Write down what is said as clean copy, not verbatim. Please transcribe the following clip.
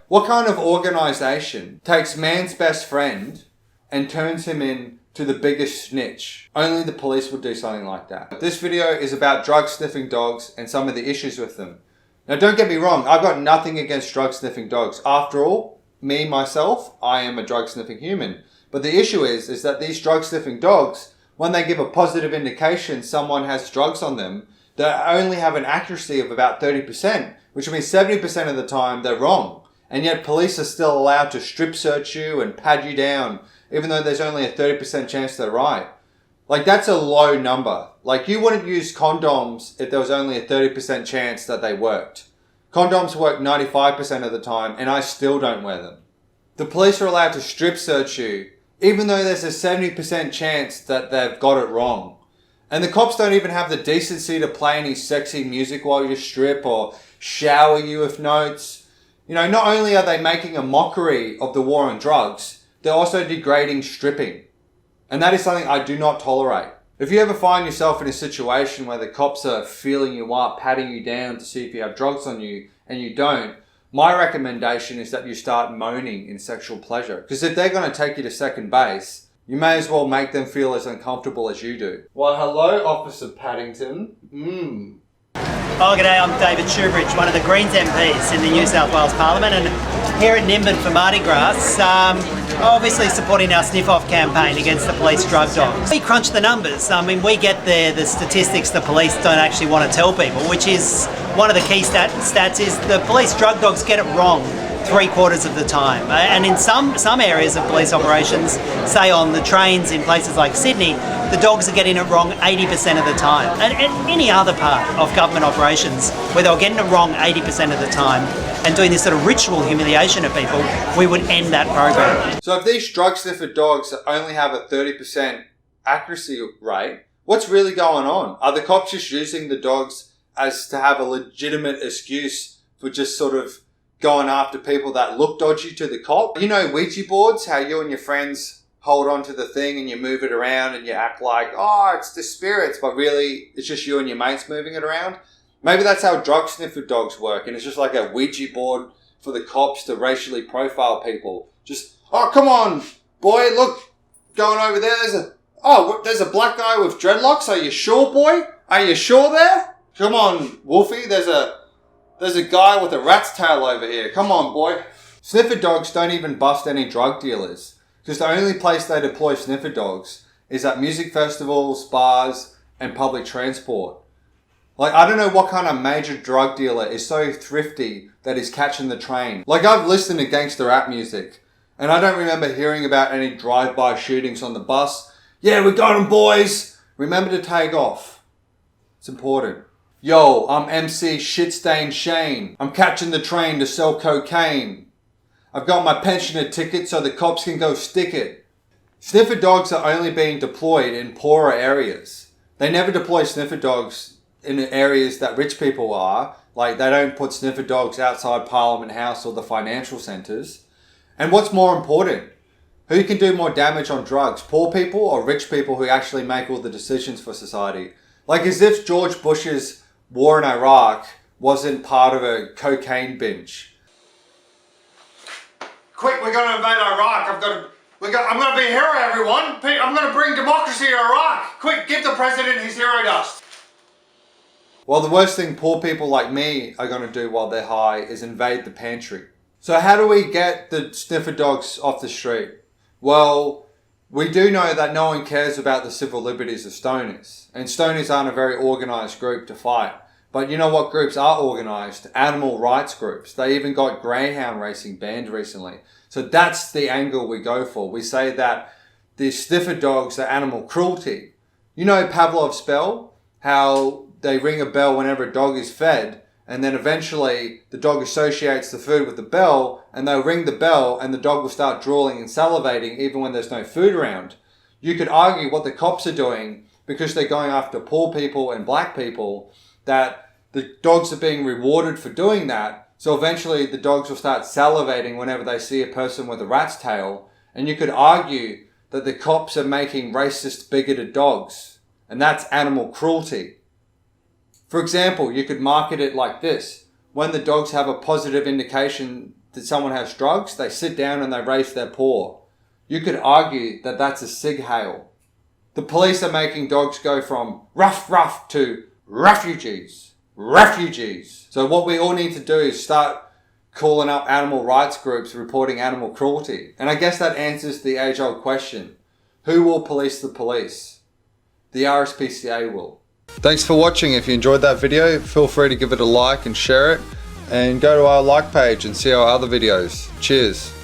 What kind of organisation takes man's best friend and turns him into the biggest snitch? Only the police would do something like that. This video is about drug sniffing dogs and some of the issues with them. Now don't get me wrong, I've got nothing against drug sniffing dogs. After all, me, myself, I am a drug sniffing human. But the issue is that these drug sniffing dogs, when they give a positive indication someone has drugs on them, they only have an accuracy of about 30%, which means 70% of the time they're wrong. And yet police are still allowed to strip search you and pad you down, even though there's only a 30% chance they're right. Like, that's a low number. Like, you wouldn't use condoms if there was only a 30% chance that they worked. Condoms work 95% of the time, and I still don't wear them. The police are allowed to strip search you, even though there's a 70% chance that they've got it wrong. And the cops don't even have the decency to play any sexy music while you strip or shower you with notes. You know, not only are they making a mockery of the war on drugs, they're also degrading stripping. And that is something I do not tolerate. If you ever find yourself in a situation where the cops are feeling you up, patting you down to see if you have drugs on you, and you don't, my recommendation is that you start moaning in sexual pleasure. Because if they're going to take you to second base, you may as well make them feel as uncomfortable as you do. Well, hello, Officer Paddington. Oh, g'day, I'm David Shoebridge, one of the Greens MPs in the New South Wales Parliament, and here at Nimbin for Mardi Gras, obviously supporting our Sniff-Off campaign against the police drug dogs. We crunch the numbers. I mean, we get the statistics the police don't actually want to tell people, which is one of the key stats is the police drug dogs get it wrong 3/4 of the time. And in some areas of police operations, say on the trains in places like Sydney, the dogs are getting it wrong 80% of the time. And any other part of government operations where they're getting it wrong 80% of the time and doing this sort of ritual humiliation of people, we would end that program. So if these drug sniffer dogs only have a 30% accuracy rate, what's really going on? Are the cops just using the dogs as to have a legitimate excuse for just sort of going after people that look dodgy to the cop? You know Ouija boards, how you and your friends hold on to the thing and you move it around and you act like, oh, it's the spirits, but really it's just you and your mates moving it around? Maybe that's how drug sniffer dogs work, and it's just like a Ouija board for the cops to racially profile people. Just, oh, come on, boy, look, going over there, there's a black guy with dreadlocks. Are you sure, boy? Are you sure there? Come on, Wolfie, there's a guy with a rat's tail over here. Come on, boy. Sniffer dogs don't even bust any drug dealers, because the only place they deploy sniffer dogs is at music festivals, bars, and public transport. Like, I don't know what kind of major drug dealer is so thrifty that he's catching the train. Like, I've listened to gangster rap music, and I don't remember hearing about any drive-by shootings on the bus. Yeah, we got 'em, boys. Remember to take off. It's important. Yo, I'm MC Shitstain Shane. I'm catching the train to sell cocaine. I've got my pensioner ticket so the cops can go stick it. Sniffer dogs are only being deployed in poorer areas. They never deploy sniffer dogs in areas that rich people are. Like, they don't put sniffer dogs outside Parliament House or the financial centres. And what's more important? Who can do more damage on drugs? Poor people or rich people who actually make all the decisions for society? Like, as if George Bush's war in Iraq wasn't part of a cocaine binge. Quick, we're going to invade Iraq. I'm going to be a hero, everyone. I'm going to bring democracy to Iraq. Quick, give the president his hero dust. Well, the worst thing poor people like me are going to do while they're high is invade the pantry. So how do we get the sniffer dogs off the street? Well, we do know that no one cares about the civil liberties of stoners. And stoners aren't a very organised group to fight. But you know what groups are organised? Animal rights groups. They even got greyhound racing banned recently. So that's the angle we go for. We say that the sniffer dogs are animal cruelty. You know Pavlov's bell? How they ring a bell whenever a dog is fed, and then eventually the dog associates the food with the bell, and they'll ring the bell and the dog will start drooling and salivating even when there's no food around. You could argue what the cops are doing, because they're going after poor people and black people, that the dogs are being rewarded for doing that. So eventually the dogs will start salivating whenever they see a person with a rat's tail, And you could argue that the cops are making racist, bigoted dogs, and that's animal cruelty. For example, you could market it like this. When the dogs have a positive indication that someone has drugs, they sit down and they raise their paw. You could argue that that's a sig hail. The police are making dogs go from rough, rough to refugees. Refugees. So what we all need to do is start calling up animal rights groups reporting animal cruelty. And I guess that answers the age-old question. Who will police the police? The RSPCA will. Thanks for watching. If you enjoyed that video, feel free to give it a like and share it. And go to our like page and see our other videos. Cheers.